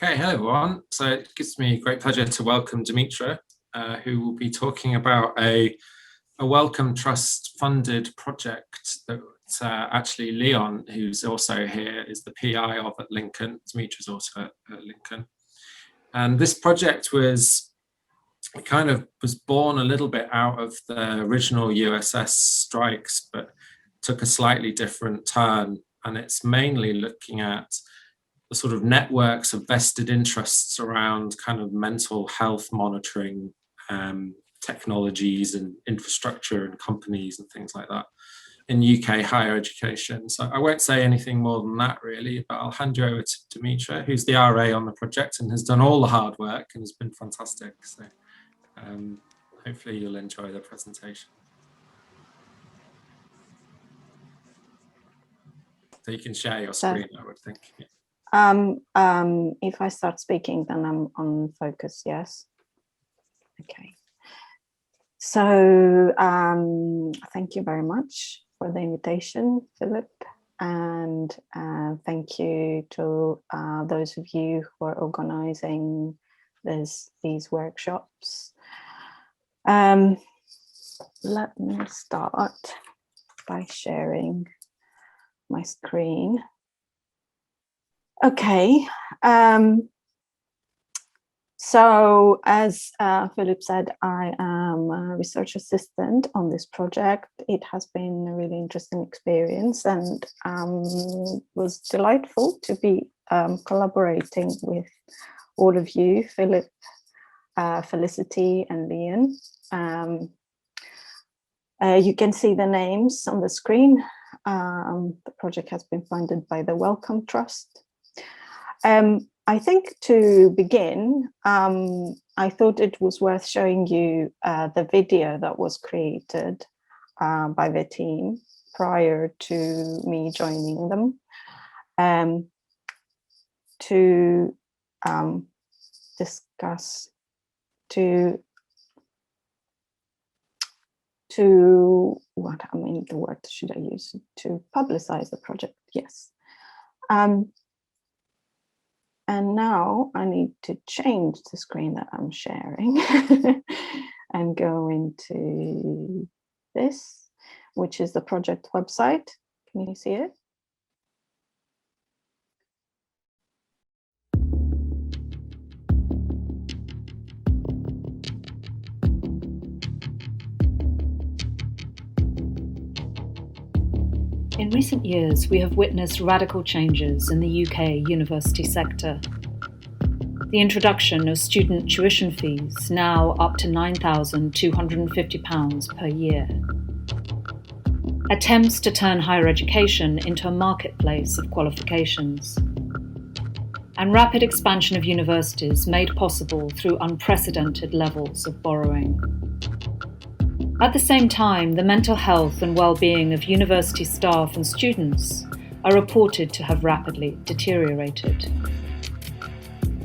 Okay, hello everyone. So it gives me great pleasure to welcome Dimitra, who will be talking about a Wellcome Trust funded project that actually Leon, who's also here, is the PI of at Lincoln. Dimitra's also at Lincoln. And this project was born a little bit out of the original USS strikes, but took a slightly different turn. And it's mainly looking at the sort of networks of vested interests around kind of mental health monitoring technologies and infrastructure and companies and things like that in UK higher education. So I won't say anything more than that really, but I'll hand you over to Dimitra, who's the RA on the project and has done all the hard work and has been fantastic. So hopefully you'll enjoy the presentation. So you can share your screen, I would think. Yeah. If I start speaking, then I'm on focus, yes? Okay. So thank you very much for the invitation, Philip, and thank you to those of you who are organizing these workshops. Let me start by sharing my screen. Okay, so as Philip said, I am a research assistant on this project. It has been a really interesting experience and was delightful to be collaborating with all of you, Philip, Felicity and Leon. You can see the names on the screen. The project has been funded by the Wellcome Trust. I think to begin, I thought it was worth showing you the video that was created by the team prior to me joining them to discuss, to what I mean, the word should I use? To publicize the project, yes. And now I need to change the screen that I'm sharing and go into this, which is the project website. Can you see it? In recent years, we have witnessed radical changes in the UK university sector. The introduction of student tuition fees, now up to £9,250 per year. Attempts to turn higher education into a marketplace of qualifications. And rapid expansion of universities made possible through unprecedented levels of borrowing. At the same time, the mental health and well-being of university staff and students are reported to have rapidly deteriorated.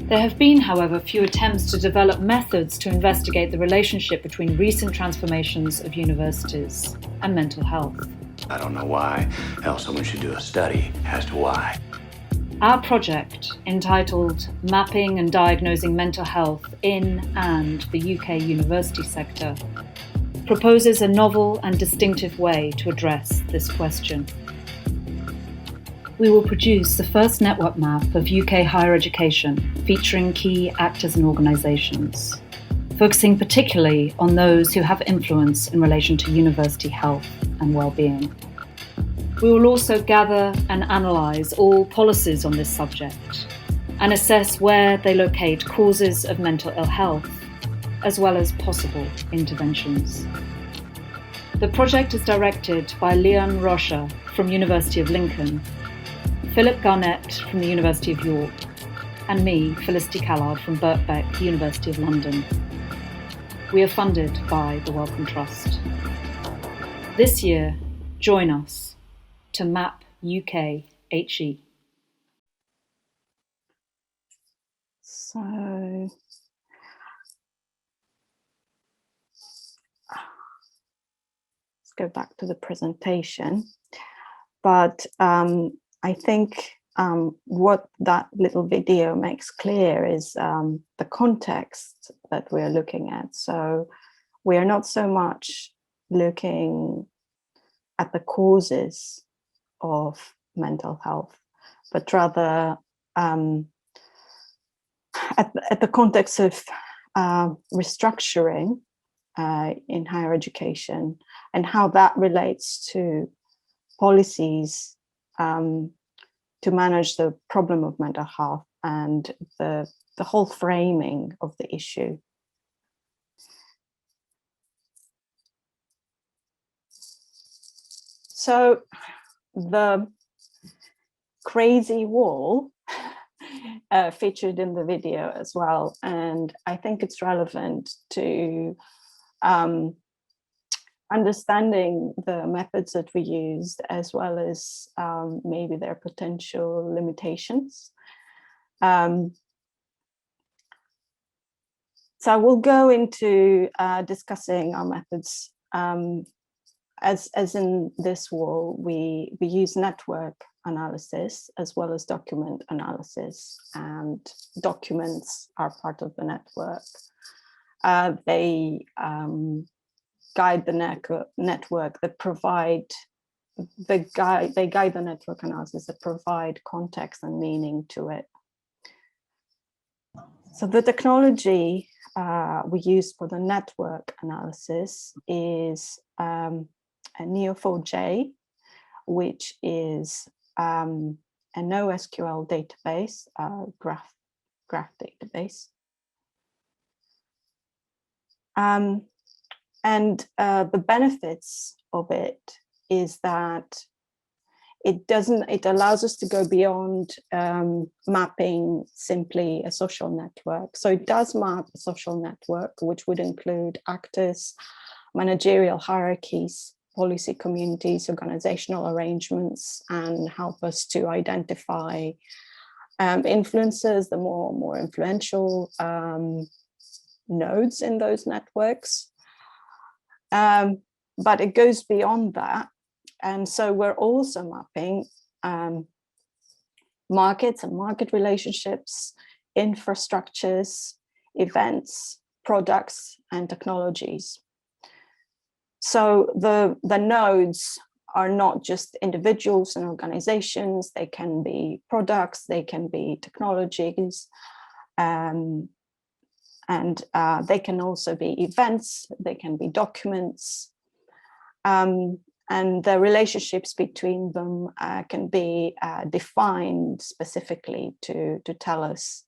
There have been, however, few attempts to develop methods to investigate the relationship between recent transformations of universities and mental health. I don't know why, else someone should do a study as to why. Our project, entitled Mapping and Diagnosing Mental Health in and the UK University Sector, proposes a novel and distinctive way to address this question. We will produce the first network map of UK higher education featuring key actors and organisations, focusing particularly on those who have influence in relation to university health and well-being. We will also gather and analyse all policies on this subject and assess where they locate causes of mental ill health, as well as possible interventions. The project is directed by Leon Rocha from University of Lincoln, Philip Garnett from the University of York, and me, Felicity Callard from Birkbeck, University of London. We are funded by the Wellcome Trust. This year, join us to map UK HE. So let's go back to the presentation. But I think what that little video makes clear is the context that we're looking at. So we are not so much looking at the causes of mental health, but rather at the context of restructuring in higher education and how that relates to policies to manage the problem of mental health and the whole framing of the issue. So the crazy wall featured in the video as well, and I think it's relevant to understanding the methods that we used, as well as maybe their potential limitations. So I will go into discussing our methods. As in this wall, we use network analysis as well as document analysis, and documents are part of the network. They guide the network that provide they guide the network analysis that provide context and meaning to it. So the technology we use for the network analysis is a Neo4j, which is a NoSQL database, graph database. And the benefits of it is that it allows us to go beyond mapping simply a social network. So it does map a social network, which would include actors, managerial hierarchies, policy communities, organizational arrangements, and help us to identify influencers, the more influential nodes in those networks. But it goes beyond that. And so we're also mapping markets and market relationships, infrastructures, events, products, and technologies. So the nodes are not just individuals and organizations, they can be products, they can be technologies, and they can also be events, they can be documents, and the relationships between them can be defined specifically to tell us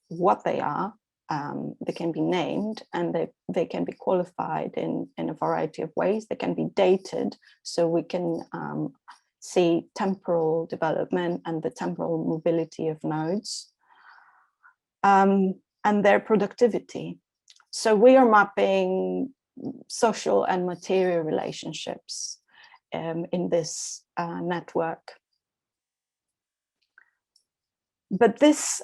what they are. They can be named, and they can be qualified in a variety of ways. They can be dated, so we can see temporal development and the temporal mobility of nodes, and their productivity. So we are mapping social and material relationships in this network. But this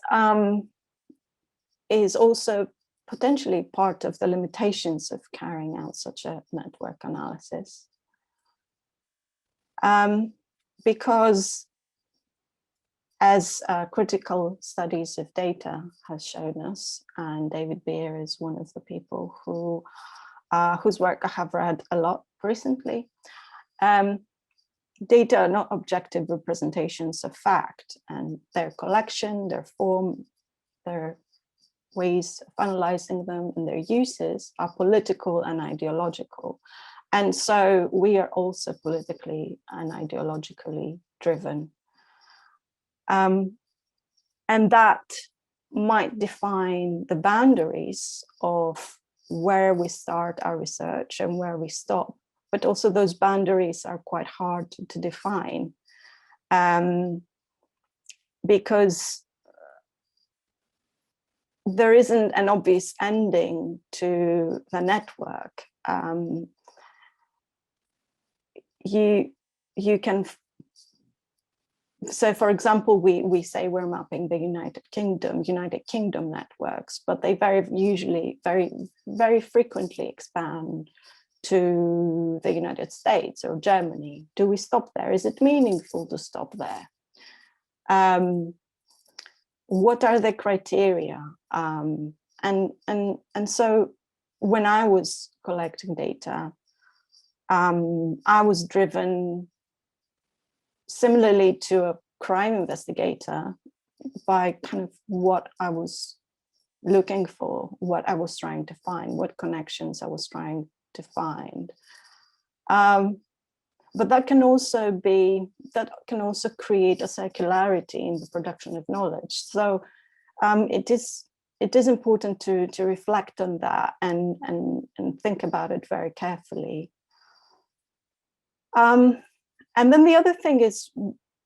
is also potentially part of the limitations of carrying out such a network analysis. Because as critical studies of data has shown us, and David Beer is one of the people who whose work I have read a lot recently, data are not objective representations of fact, and their collection, their form, their ways of analyzing them, and their uses are political and ideological. And so we are also politically and ideologically driven. And that might define the boundaries of where we start our research and where we stop. But also those boundaries are quite hard to define, because there isn't an obvious ending to the network. You can, so for example, we say we're mapping the United Kingdom networks, but they very frequently expand to the United States or Germany. Do we stop there? Is it meaningful to stop there? What are the criteria? And so when I was collecting data, I was driven similarly to a crime investigator by kind of what I was looking for, what I was trying to find, what connections I was trying to find. But that can also create a circularity in the production of knowledge. So it is important to reflect on that and think about it very carefully. And then the other thing is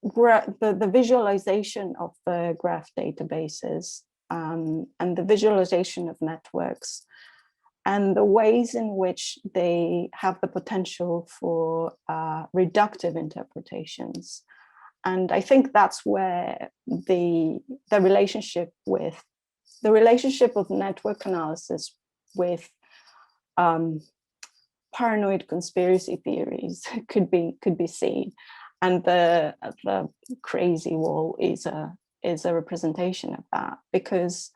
the visualization of the graph databases and the visualization of networks and the ways in which they have the potential for reductive interpretations. And I think that's where the relationship of network analysis with paranoid conspiracy theories could be seen, and the crazy wall is a representation of that, because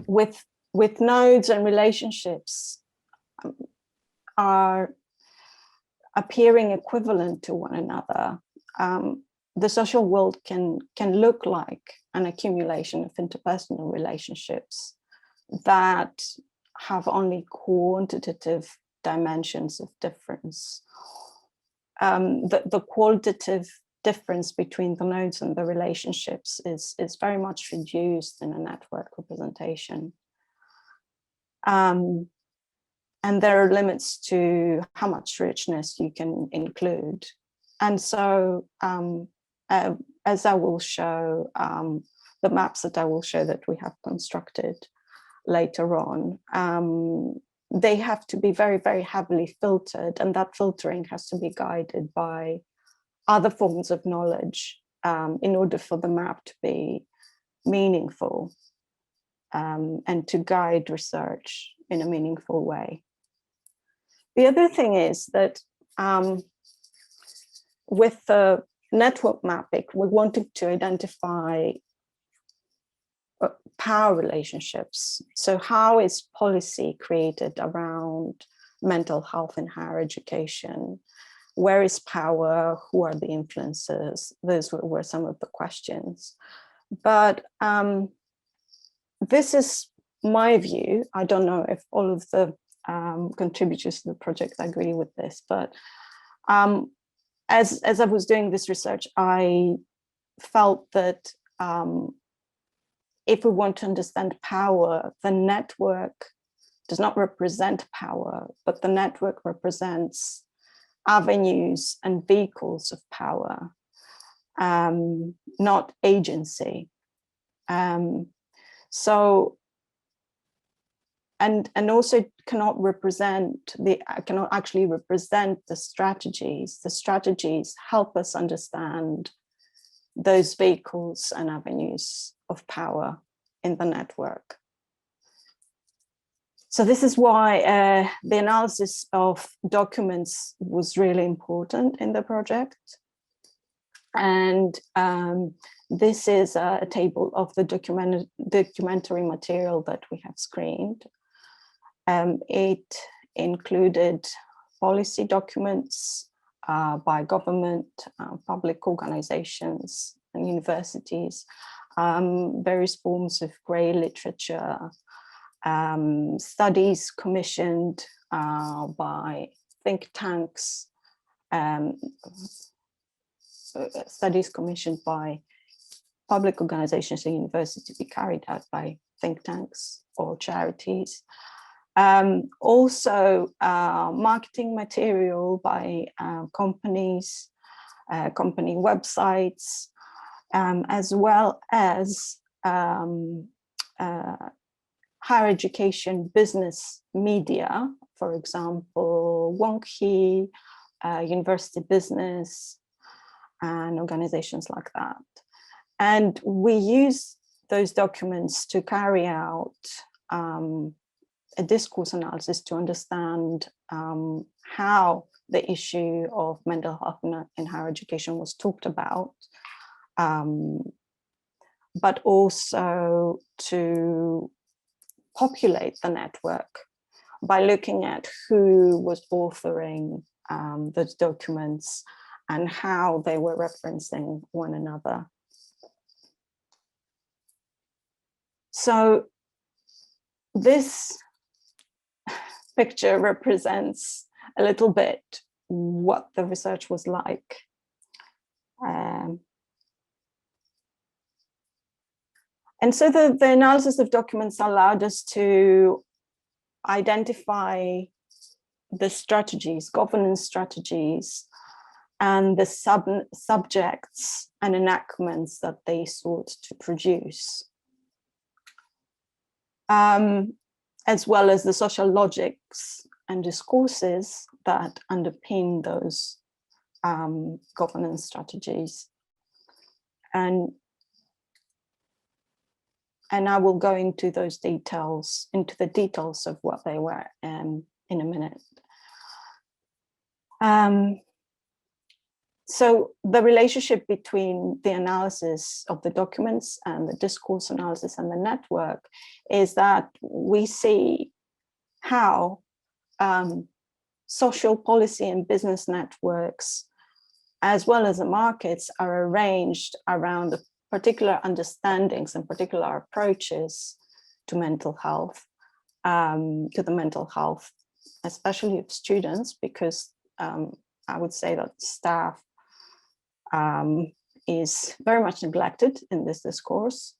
with nodes and relationships are appearing equivalent to one another, the social world can look like an accumulation of interpersonal relationships that have only quantitative dimensions of difference. The qualitative difference between the nodes and the relationships is very much reduced in a network representation. And there are limits to how much richness you can include. And so, as I will show, the maps that I will show that we have constructed later on, they have to be very, very heavily filtered, and that filtering has to be guided by other forms of knowledge in order for the map to be meaningful and to guide research in a meaningful way. The other thing is that with the network mapping, we wanted to identify power relationships. So how is policy created around mental health in higher education? Where is power? Who are the influencers? Those were some of the questions. But this is my view. I don't know if all of the contributors to the project agree with this, but as I was doing this research, I felt that if we want to understand power, the network does not represent power, but the network represents avenues and vehicles of power, not agency. So, and also cannot actually represent the strategies. The strategies help us understand those vehicles and avenues of power in the network. So this is why the analysis of documents was really important in the project. And this is a table of the documentary material that we have screened. It included policy documents by government, public organizations and universities, various forms of grey literature, studies commissioned by think tanks, studies commissioned by public organizations and universities to be carried out by think tanks or charities. Also marketing material by companies, company websites, as well as higher education business media, for example, Wonki, University Business, and organizations like that. And we use those documents to carry out a discourse analysis to understand how the issue of mental health in higher education was talked about, but also to populate the network by looking at who was authoring those documents and how they were referencing one another. So this picture represents a little bit what the research was like. And so the analysis of documents allowed us to identify the strategies, governance strategies, and the subjects and enactments that they sought to produce, as well as the social logics and discourses that underpin those governance strategies. And I will go into those details, into the details of what they were in a minute. So the relationship between the analysis of the documents and the discourse analysis and the network is that we see how social policy and business networks, as well as the markets, are arranged around the particular understandings and particular approaches to mental health, to the mental health, especially of students, because I would say that staff is very much neglected in this discourse.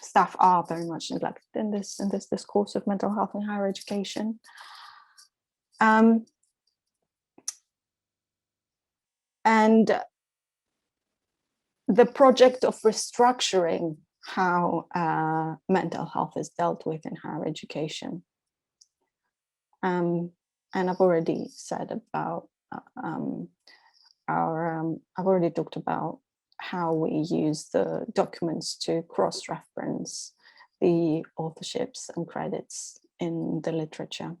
Staff are very much neglected in this discourse of mental health in higher education. And the project of restructuring how mental health is dealt with in higher education. And I've already said about I've already talked about how we use the documents to cross-reference the authorships and credits in the literature.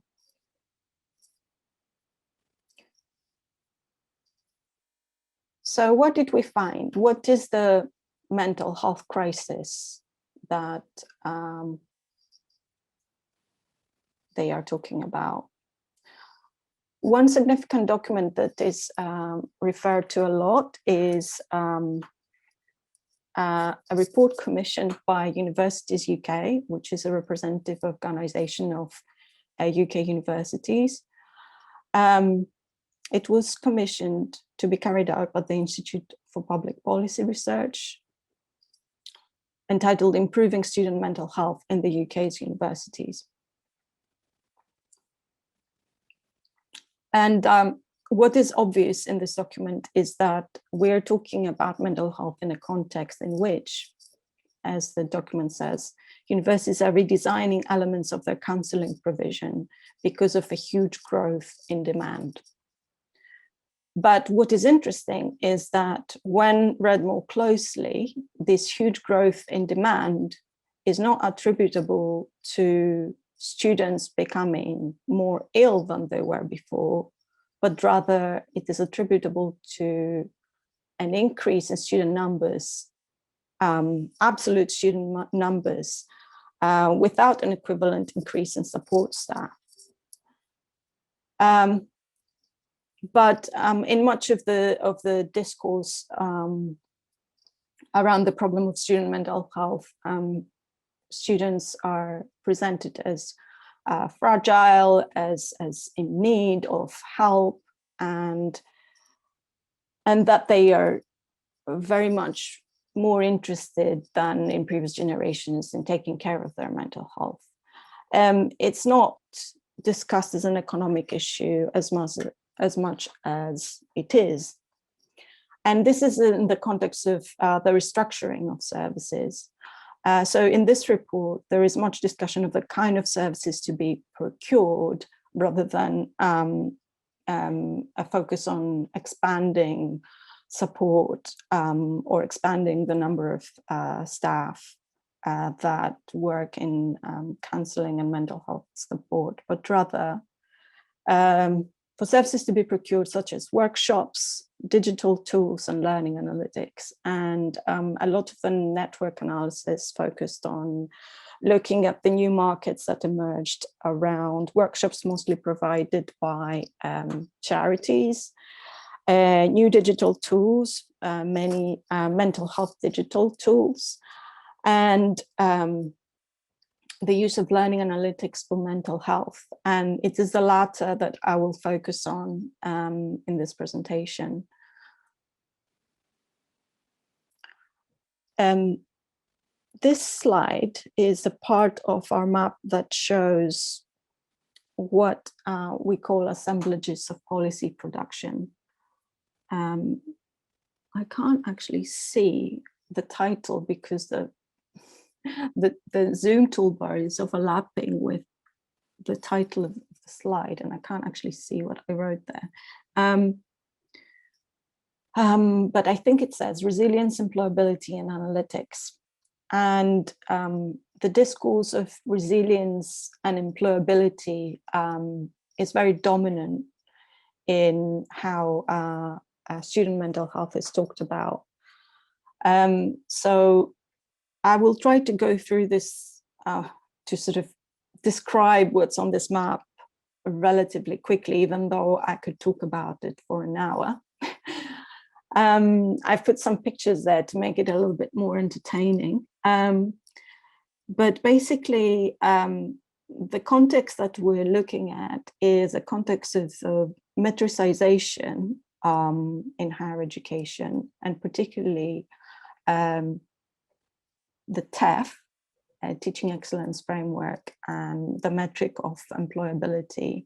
So what did we find? What is the mental health crisis that they are talking about? One significant document that is referred to a lot is a report commissioned by Universities UK, which is a representative organization of UK universities. It was commissioned to be carried out by the Institute for Public Policy Research, entitled Improving Student Mental Health in the UK's Universities. And what is obvious in this document is that we're talking about mental health in a context in which, as the document says, universities are redesigning elements of their counselling provision because of a huge growth in demand. But what is interesting is that when read more closely, this huge growth in demand is not attributable to students becoming more ill than they were before, but rather it is attributable to an increase in student numbers, absolute student numbers, without an equivalent increase in support staff. But in much of the discourse around the problem of student mental health, students are presented as fragile, as in need of help, and that they are very much more interested than in previous generations in taking care of their mental health. It's not discussed as an economic issue as much as it is. And this is in the context of the restructuring of services. So in this report, there is much discussion of the kind of services to be procured rather than a focus on expanding support or expanding the number of staff that work in counselling and mental health support, but rather for services to be procured, such as workshops, digital tools, and learning analytics. And a lot of the network analysis focused on looking at the new markets that emerged around workshops, mostly provided by charities, new digital tools, many mental health digital tools, and the use of learning analytics for mental health. And it is the latter that I will focus on in this presentation. This slide is a part of our map that shows what we call assemblages of policy production. I can't actually see the title because the Zoom toolbar is overlapping with the title of the slide, and I can't actually see what I wrote there. But I think it says resilience, employability, and analytics. And the discourse of resilience and employability is very dominant in how student mental health is talked about. So I will try to go through this to sort of describe what's on this map relatively quickly, even though I could talk about it for an hour. I've put some pictures there to make it a little bit more entertaining. But basically, the context that we're looking at is a context of metricization in higher education, and particularly the TEF, Teaching Excellence Framework, and the metric of employability,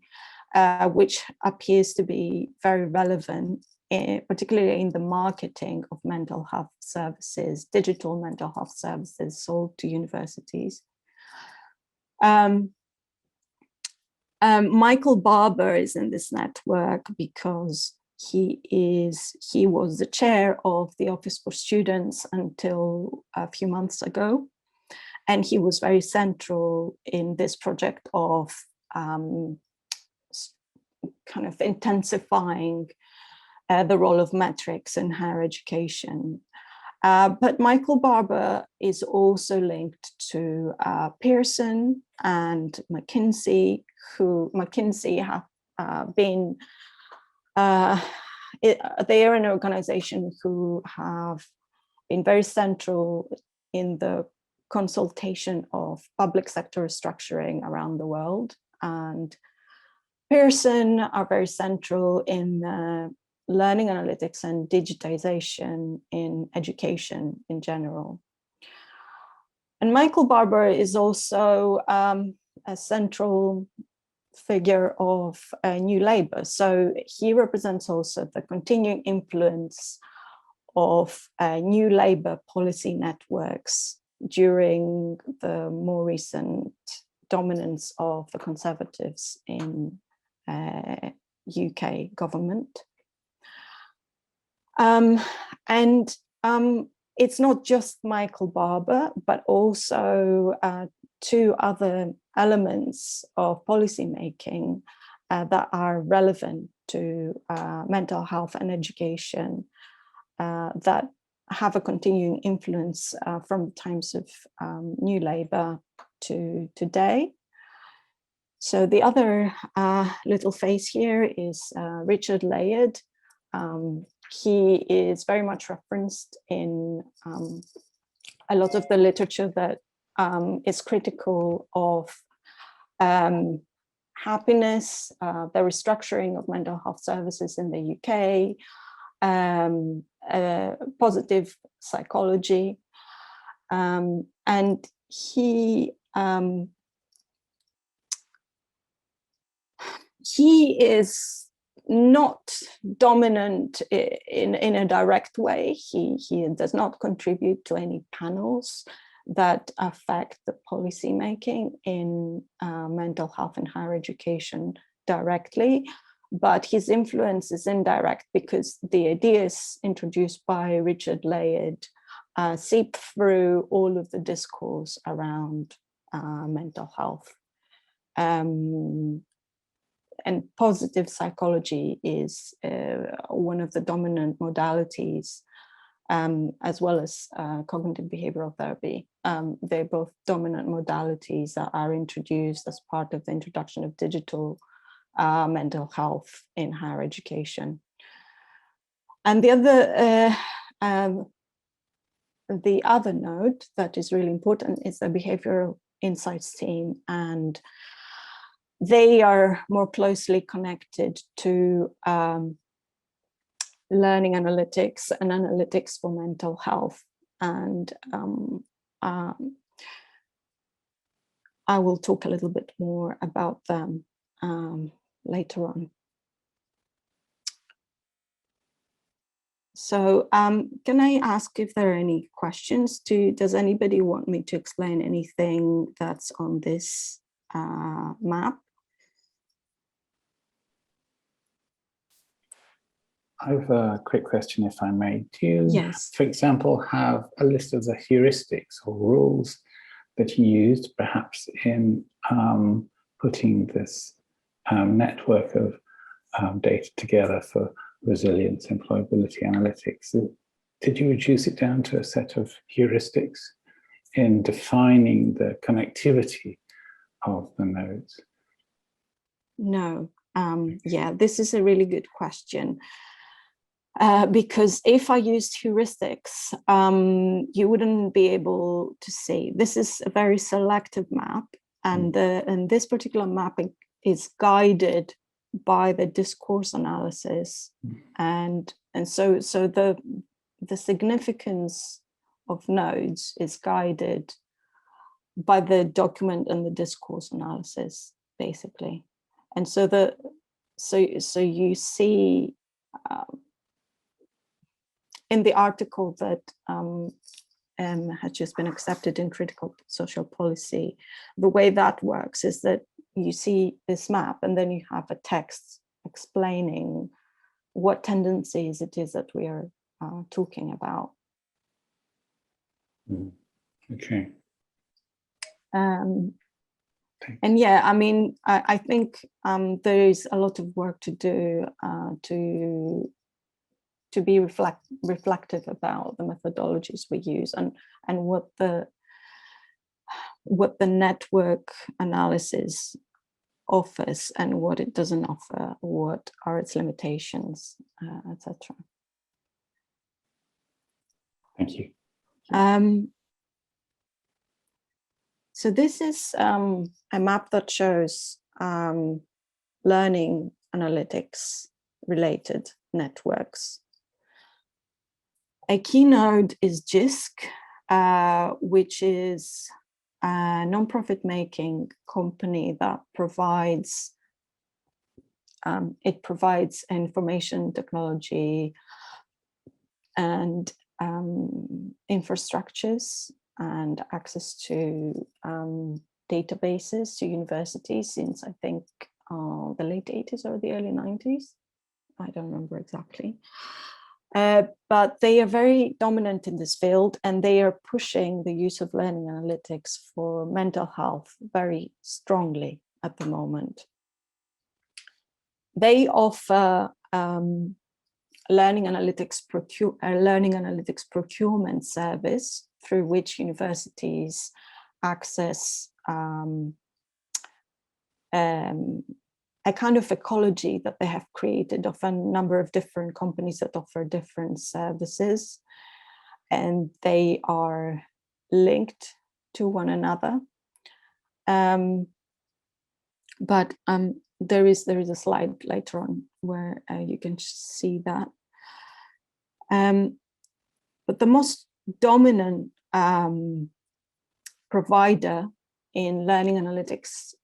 which appears to be very relevant, particularly in the marketing of mental health services, digital mental health services sold to universities. Michael Barber is in this network because he was the chair of the Office for Students until a few months ago. And he was very central in this project of kind of intensifying the role of metrics in higher education. But Michael Barber is also linked to Pearson and McKinsey, who have been, they are an organization who have been very central in the consultation of public sector restructuring around the world. And Pearson are very central in learning analytics and digitization in education in general. And Michael Barber is also a central figure of New Labour. So he represents also the continuing influence of New Labour policy networks during the more recent dominance of the Conservatives in UK government. And it's not just Michael Barber, but also two other elements of policymaking that are relevant to mental health and education that have a continuing influence from times of New Labour to today. So the other little face here is Richard Layard. He is very much referenced in a lot of the literature that is critical of happiness, the restructuring of mental health services in the UK, positive psychology, and he is not dominant in a direct way. He does not contribute to any panels that affect the policy making in mental health and higher education directly, but his influence is indirect because the ideas introduced by Richard Layard seep through all of the discourse around mental health. and positive psychology is one of the dominant modalities, as well as cognitive behavioral therapy. They're both dominant modalities that are introduced as part of the introduction of digital mental health in higher education. And the other node that is really important is the behavioral insights team, and they are more closely connected to learning analytics and analytics for mental health. And I will talk a little bit more about them later on. So can I ask if there are any questions? Does anybody want me to explain anything that's on this map? I have a quick question, if I may. Do you, yes, for example, have a list of the heuristics or rules that you used, perhaps in putting this network of data together for resilience, employability analytics? Did you reduce it down to a set of heuristics in defining the connectivity of the nodes? No. Yeah, this is a really good question. Because if I used heuristics, you wouldn't be able to see. This is a very selective map, and this particular mapping is guided by the discourse analysis, and so the significance of nodes is guided by the document and the discourse analysis, basically. And so you see in the article that has just been accepted in critical social policy, the way that works is that you see this map and then you have a text explaining what tendencies it is that we are talking about. Okay. And yeah, I mean, I think there is a lot of work to do to be reflective about the methodologies we use and what the network analysis offers and what it doesn't offer, what are its limitations, etc. Thank you. So this is a map that shows learning analytics related networks. A key node is JISC, which is a non-profit making company that provides information technology and infrastructures and access to databases to universities since I think the late 80s or the early 90s. I don't remember exactly. But they are very dominant in this field, and they are pushing the use of learning analytics for mental health very strongly at the moment. They offer learning analytics procurement service through which universities access a kind of ecology that they have created of a number of different companies that offer different services, and they are linked to one another. But there is a slide later on where you can see that. But the most dominant provider in learning analytics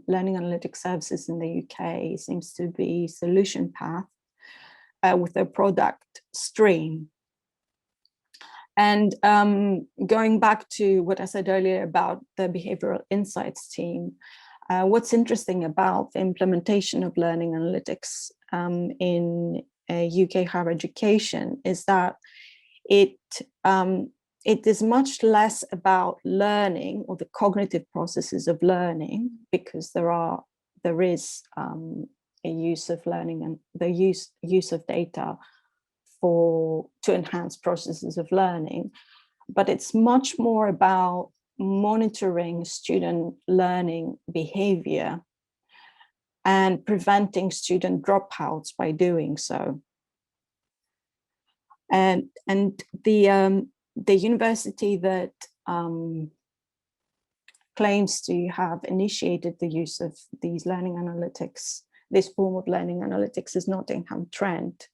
learning analytics services in the UK seems to be Solution Path with their product Stream. And going back to what I said earlier about the behavioral insights team, what's interesting about the implementation of learning analytics in UK higher education is that it is much less about learning or the cognitive processes of learning, because there are there is a use of learning and the use of data to enhance processes of learning, but it's much more about monitoring student learning behavior and preventing student dropouts by doing so. And the university that claims to have initiated the use of these learning analytics, this form of learning analytics, is Nottingham Trent.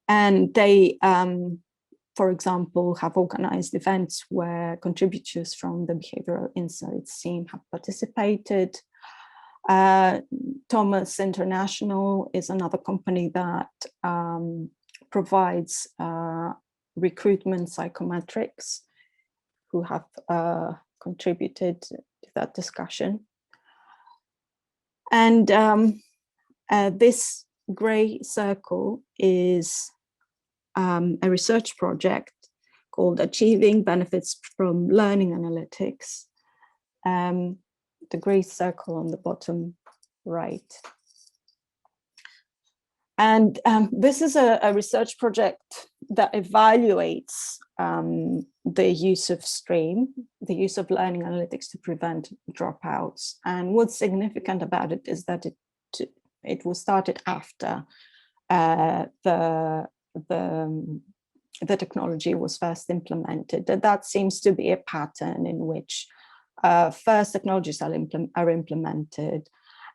And they, for example, have organized events where contributors from the Behavioral Insights team have participated. Thomas International is another company that provides recruitment psychometrics, who have contributed to that discussion. And this grey circle is a research project called Achieving Benefits from Learning Analytics. The grey circle on the bottom right. And this is a research project that evaluates the use of STREAM, the use of learning analytics to prevent dropouts. And what's significant about it is that it was started after the technology was first implemented. That seems to be a pattern in which first technologies are implemented,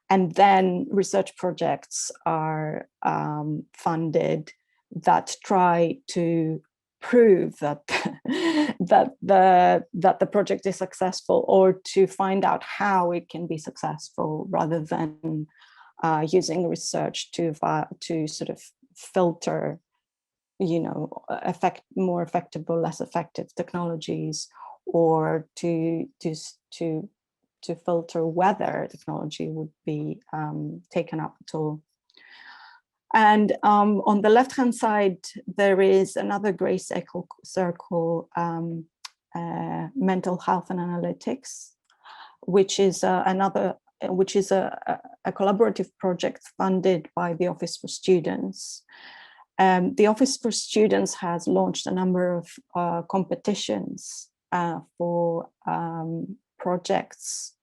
and then research projects are funded that try to prove that the project is successful, or to find out how it can be successful, rather than using research to sort of filter, more effective or less effective technologies, or to filter whether technology would be taken up at all. And on the left-hand side, there is another grey circle, mental health and analytics, which is a collaborative project funded by the Office for Students. The Office for Students has launched a number of competitions for projects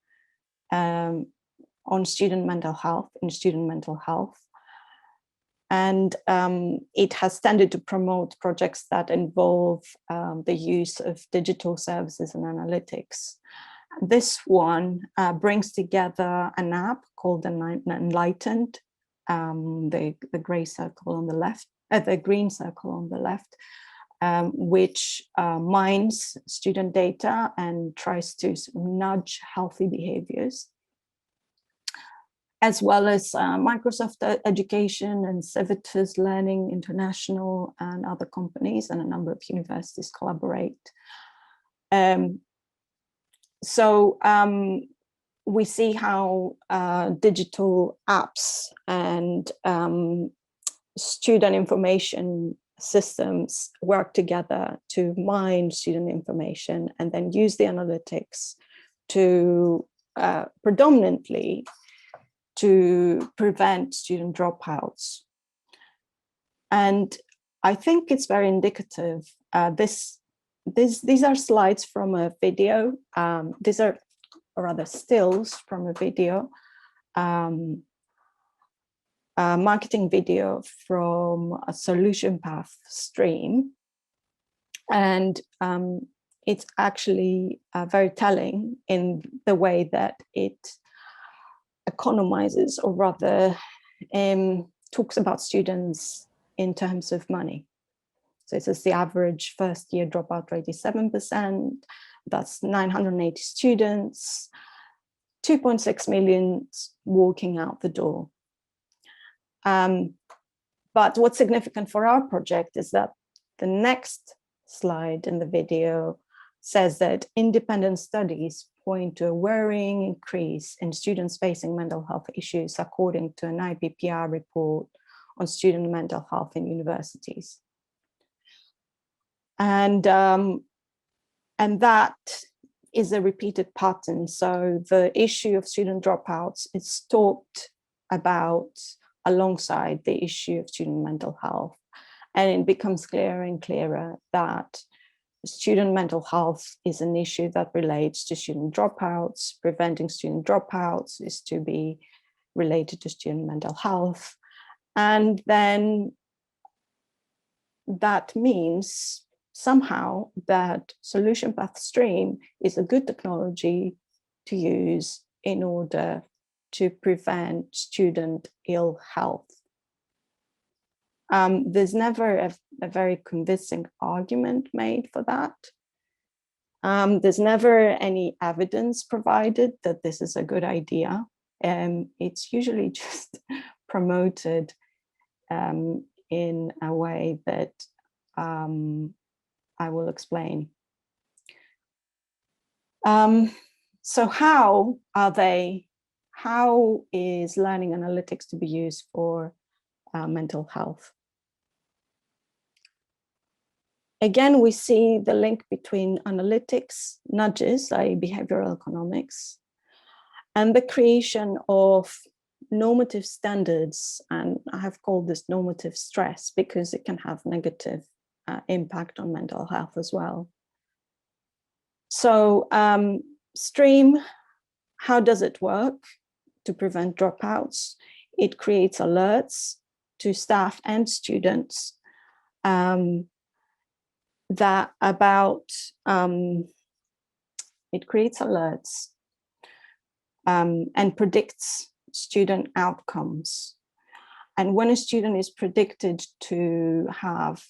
on student mental health, and it has tended to promote projects that involve the use of digital services and analytics. This one brings together an app called Enlightened, the grey circle on the left, the green circle on the left, which mines student data and tries to nudge healthy behaviors, as well as Microsoft Education and Civitas Learning International and other companies, and a number of universities collaborate. So we see how digital apps and student information systems work together to mine student information and then use the analytics to predominantly to prevent student dropouts. And I think it's very indicative. These are slides from a video. These are rather stills from a video, marketing video from a solution path stream. And it's actually very telling in the way that it economizes, or rather talks about students in terms of money. So it says the average first year dropout rate is 7%. That's 980 students, 2.6 million walking out the door. But what's significant for our project is that the next slide in the video says that independent studies point to a worrying increase in students facing mental health issues, according to an IPPR report on student mental health in universities. And that is a repeated pattern. So the issue of student dropouts is talked about alongside the issue of student mental health. And it becomes clearer and clearer that student mental health is an issue that relates to student dropouts. Preventing student dropouts is to be related to student mental health. And then that means somehow that solution path stream is a good technology to use in order to prevent student ill health. There's never a very convincing argument made for that. There's never any evidence provided that this is a good idea. It's usually just promoted in a way that I will explain. So how is learning analytics to be used for mental health? Again, we see the link between analytics, nudges, like behavioral economics, and the creation of normative standards. And I have called this normative stress because it can have negative impact on mental health as well. So Stream, how does it work to prevent dropouts? It creates alerts to staff and students it creates alerts and predicts student outcomes. And when a student is predicted to have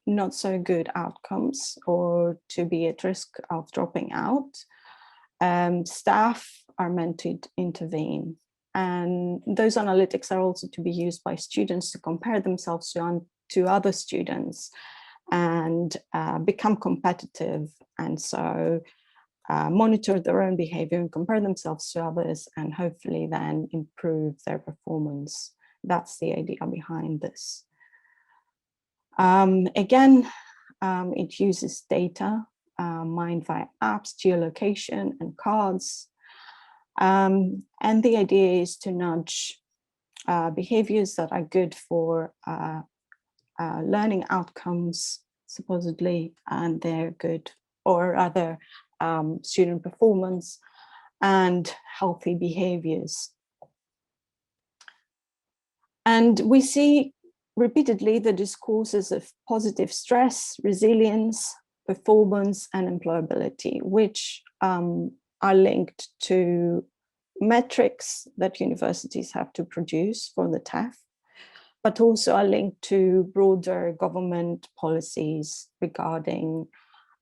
not so good outcomes or to be at risk of dropping out, staff are meant to intervene. And those analytics are also to be used by students to compare themselves to other students and become competitive, and so monitor their own behavior and compare themselves to others, and hopefully then improve their performance. That's the idea behind this. Again, it uses data mined via apps, geolocation, and cards. And the idea is to nudge behaviors that are good for learning outcomes, supposedly, and they're good, or other student performance and healthy behaviors. And we see repeatedly the discourses of positive stress, resilience, performance, and employability, which are linked to metrics that universities have to produce for the TEF, but also are linked to broader government policies regarding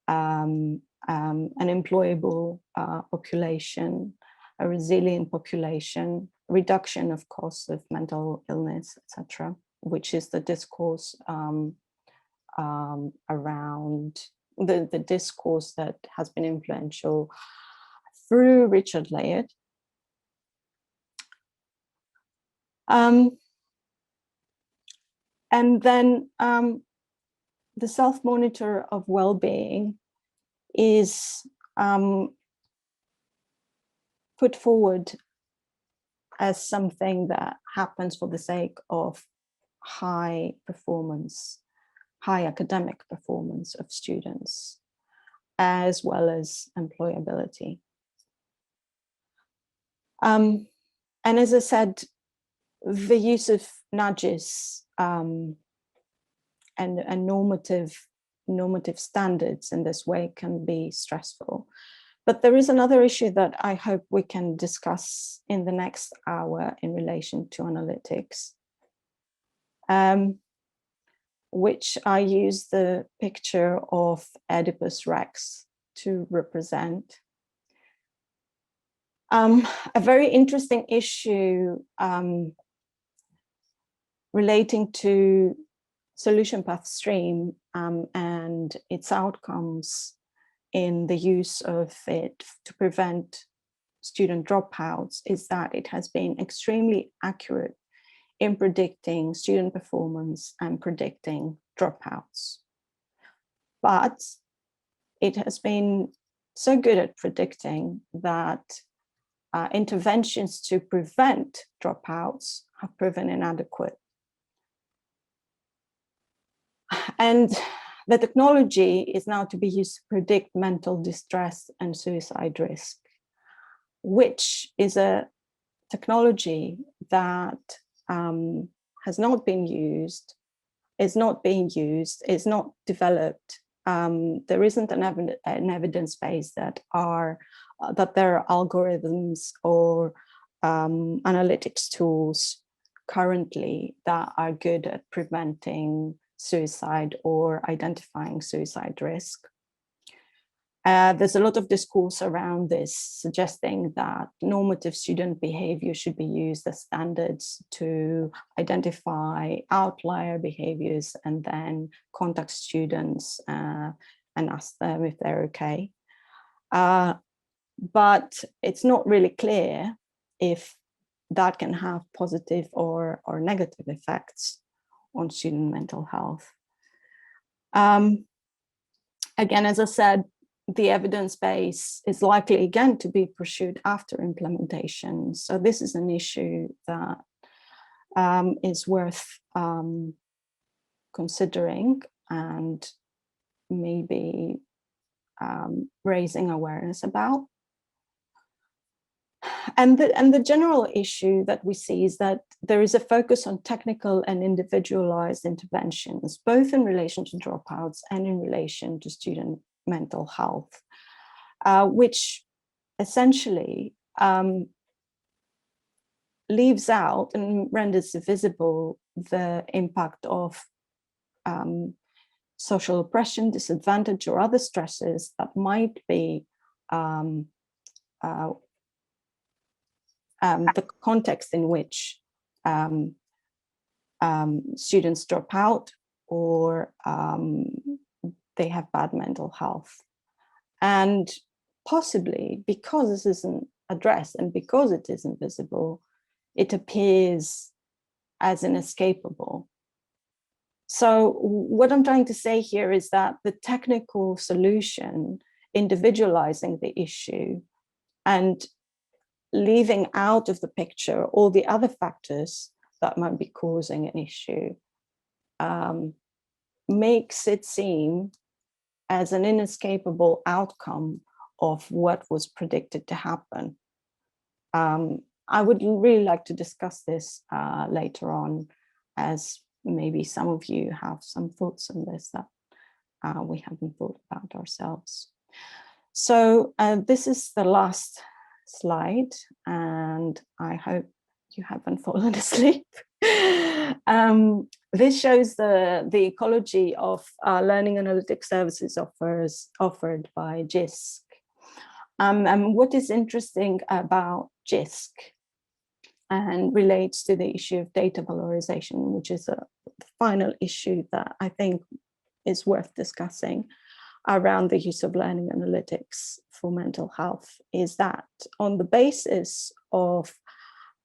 an employable population, a resilient population, reduction of costs of mental illness, etc., which is the discourse around the discourse that has been influential through Richard Layard. And then the self-monitor of well-being is put forward as something that happens for the sake of high performance, high academic performance of students, as well as employability. And as I said, the use of nudges and normative standards in this way can be stressful. But there is another issue that I hope we can discuss in the next hour in relation to analytics, which I use the picture of Oedipus Rex to represent. A very interesting issue relating to solution path stream and its outcomes in the use of it to prevent student dropouts is that it has been extremely accurate in predicting student performance and predicting dropouts. But it has been so good at predicting that interventions to prevent dropouts have proven inadequate. And the technology is now to be used to predict mental distress and suicide risk, which is a technology that has not been used, is not being used, is not developed. There isn't an evidence base that there are algorithms or analytics tools currently that are good at preventing suicide or identifying suicide risk. There's a lot of discourse around this, suggesting that normative student behavior should be used as standards to identify outlier behaviors and then contact students and ask them if they're okay. But it's not really clear if that can have positive or negative effects on student mental health. Again, as I said, the evidence base is likely again to be pursued after implementation. So this is an issue that is worth considering and maybe raising awareness about. And the general issue that we see is that there is a focus on technical and individualized interventions, both in relation to dropouts and in relation to student mental health, which essentially leaves out and renders visible the impact of social oppression, disadvantage, or other stresses that might be the context in which students drop out or they have bad mental health. And possibly because this isn't addressed and because it isn't visible, it appears as inescapable. So what I'm trying to say here is that the technical solution, individualizing the issue and leaving out of the picture all the other factors that might be causing an issue, makes it seem as an inescapable outcome of what was predicted to happen. I would really like to discuss this later on, as maybe some of you have some thoughts on this that we haven't thought about ourselves. So this is the last slide, and I hope you haven't fallen asleep. This shows the ecology of learning analytics services offered by JISC. And what is interesting about JISC and relates to the issue of data valorization, which is a final issue that I think is worth discussing around the use of learning analytics for mental health, is that on the basis of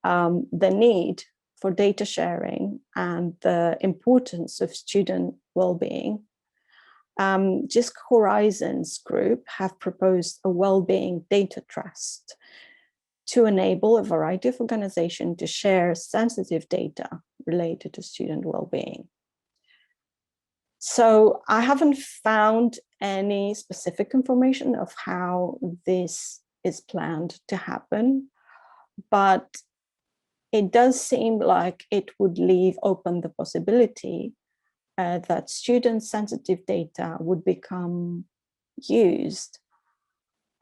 the need for data sharing and the importance of student well-being, JISC Horizons group have proposed a well-being data trust to enable a variety of organizations to share sensitive data related to student well-being. So I haven't found any specific information of how this is planned to happen, but it does seem like it would leave open the possibility that student-sensitive data would become used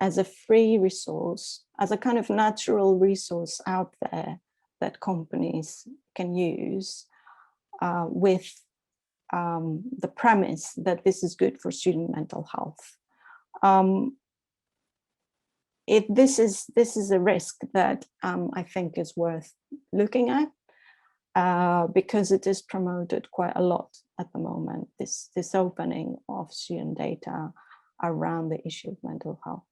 as a free resource, as a kind of natural resource out there that companies can use with the premise that this is good for student mental health. This is a risk that I think is worth looking at because it is promoted quite a lot at the moment, this opening of student data around the issue of mental health.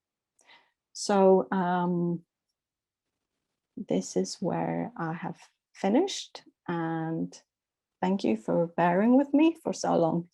So this is where I have finished, and thank you for bearing with me for so long.